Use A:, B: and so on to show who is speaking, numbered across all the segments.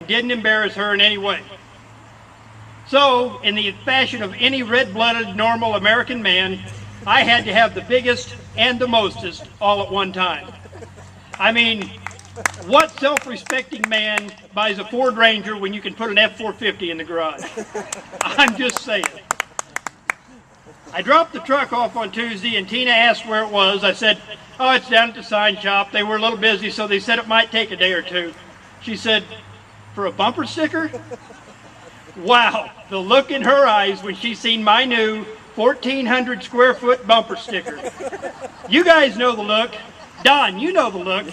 A: didn't embarrass her in any way. So, in the fashion of any red-blooded, normal American man, I had to have the biggest and the mostest all at one time. I mean, what self-respecting man buys a Ford Ranger when you can put an F-450 in the garage? I'm just saying. I dropped the truck off on Tuesday and Tina asked where it was. I said, oh, it's down at the sign shop. They were a little busy, so they said it might take a day or two. She said, for a bumper sticker? Wow, the look in her eyes when she seen my new 1,400 square foot bumper sticker. You guys know the look. Don, you know the look.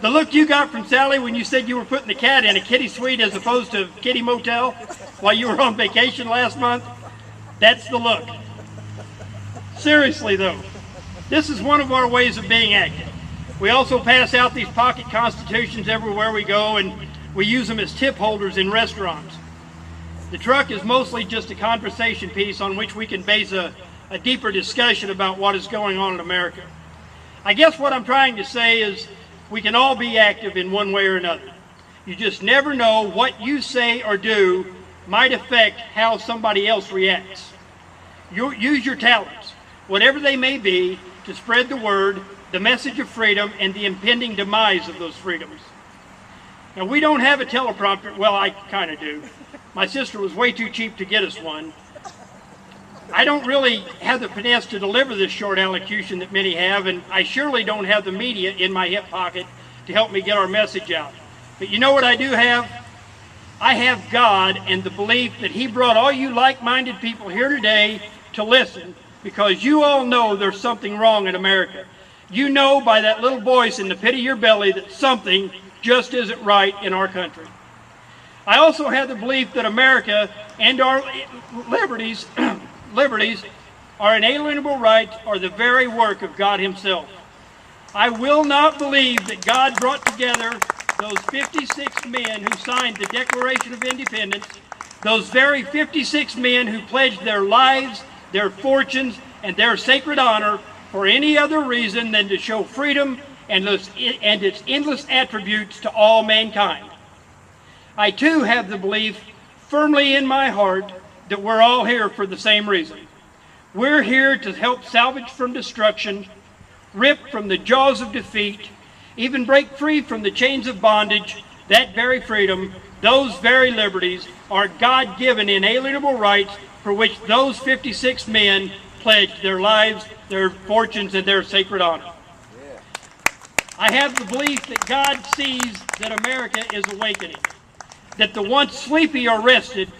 A: The look you got from Sally when you said you were putting the cat in a kitty suite as opposed to kitty motel while you were on vacation last month. That's the look. Seriously though, this is one of our ways of being active. We also pass out these pocket constitutions everywhere we go, and we use them as tip holders in restaurants. The truck is mostly just a conversation piece on which we can base a deeper discussion about what is going on in America. I guess what I'm trying to say is we can all be active in one way or another. You just never know what you say or do might affect how somebody else reacts. You use your talents, whatever they may be, to spread the word, the message of freedom, and the impending demise of those freedoms. Now, we don't have a teleprompter. Well, I kind of do. My sister was way too cheap to get us one. I don't really have the finesse to deliver this short allocution that many have, and I surely don't have the media in my hip pocket to help me get our message out. But you know what I do have? I have God and the belief that He brought all you like-minded people here today to listen, because you all know there's something wrong in America. You know by that little voice in the pit of your belly that something just isn't right in our country. I also have the belief that America and our liberties our inalienable rights are the very work of God Himself. I will not believe that God brought together those 56 men who signed the Declaration of Independence, those very 56 men who pledged their lives, their fortunes, and their sacred honor for any other reason than to show freedom and its endless attributes to all mankind. I too have the belief firmly in my heart that we're all here for the same reason. We're here to help salvage from destruction, rip from the jaws of defeat, even break free from the chains of bondage. That very freedom, those very liberties, are God-given inalienable rights for which those 56 men pledged their lives, their fortunes, and their sacred honor. I have the belief that God sees that America is awakening, that the once sleepy are rested,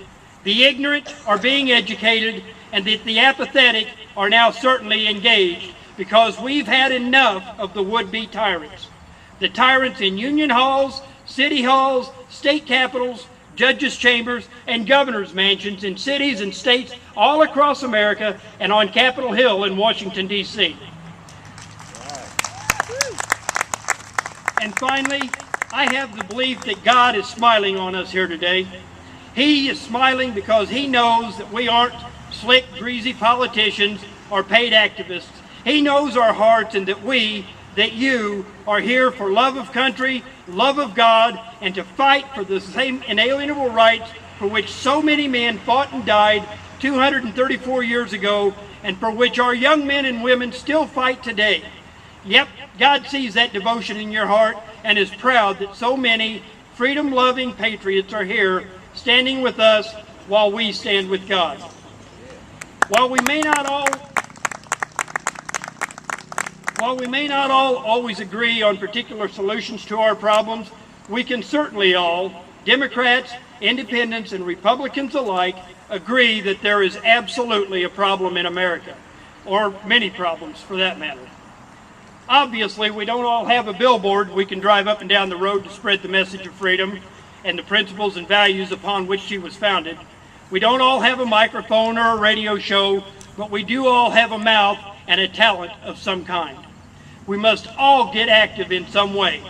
A: the ignorant are being educated, and that the apathetic are now certainly engaged, because we've had enough of the would-be tyrants. The tyrants in union halls, city halls, state capitals, judges' chambers, and governor's mansions in cities and states all across America and on Capitol Hill in Washington, D.C. And finally, I have the belief that God is smiling on us here today. He is smiling because He knows that we aren't slick, greasy politicians or paid activists. He knows our hearts, and that you are here for love of country, love of God, and to fight for the same inalienable rights for which so many men fought and died 234 years ago, and for which our young men and women still fight today. Yep, God sees that devotion in your heart and is proud that so many freedom-loving patriots are here standing with us while we stand with God. While we may not all always agree on particular solutions to our problems, we can certainly all, Democrats, Independents, and Republicans alike, agree that there is absolutely a problem in America, or many problems for that matter. Obviously, we don't all have a billboard we can drive up and down the road to spread the message of freedom and the principles and values upon which she was founded. We don't all have a microphone or a radio show, but we do all have a mouth and a talent of some kind. We must all get active in some way.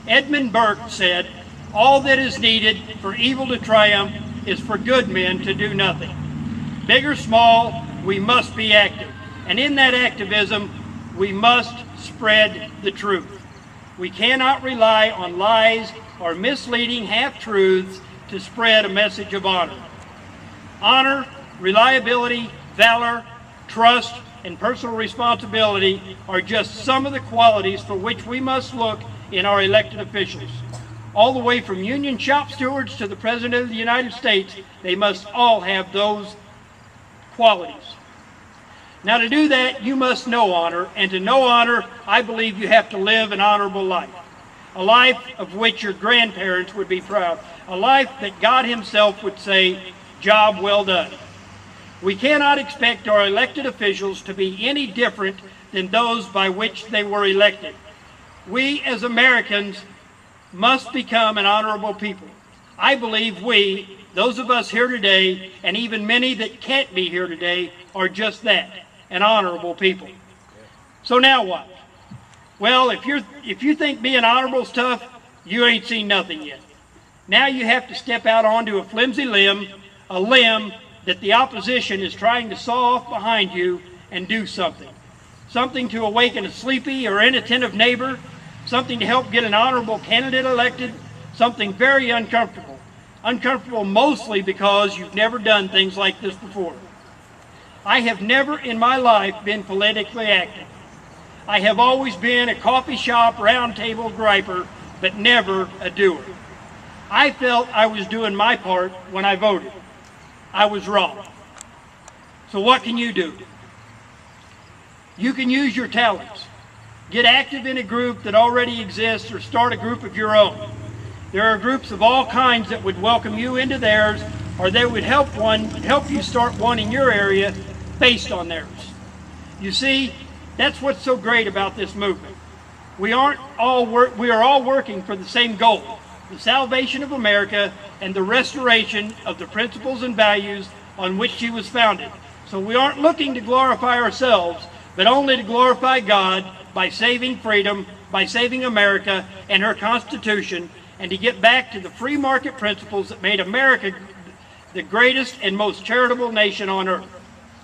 A: Edmund Burke said, "All that is needed for evil to triumph is for good men to do nothing." Big or small, we must be active. And in that activism, we must spread the truth. We cannot rely on lies or misleading half-truths to spread a message of honor. Honor, reliability, valor, trust, and personal responsibility are just some of the qualities for which we must look in our elected officials. All the way from union shop stewards to the President of the United States, they must all have those qualities. Now, to do that, you must know honor, and to know honor, I believe you have to live an honorable life. A life of which your grandparents would be proud. A life that God Himself would say, "Job well done." We cannot expect our elected officials to be any different than those by which they were elected. We as Americans must become an honorable people. I believe we, those of us here today, and even many that can't be here today, are just that, an honorable people. So now what? Well, if you think being honorable is tough, you ain't seen nothing yet. Now you have to step out onto a flimsy limb, a limb that the opposition is trying to saw off behind you, and do something. Something to awaken a sleepy or inattentive neighbor, something to help get an honorable candidate elected, something very uncomfortable. Uncomfortable mostly because you've never done things like this before. I have never in my life been politically active. I have always been a coffee shop round table griper, but never a doer. I felt I was doing my part when I voted. I was wrong. So what can you do? You can use your talents. Get active in a group that already exists or start a group of your own. There are groups of all kinds that would welcome you into theirs, or they would help you start one in your area based on theirs. You see, that's what's so great about this movement. We are all working for the same goal, the salvation of America and the restoration of the principles and values on which she was founded. So we aren't looking to glorify ourselves, but only to glorify God by saving freedom, by saving America and her Constitution, and to get back to the free market principles that made America the greatest and most charitable nation on earth.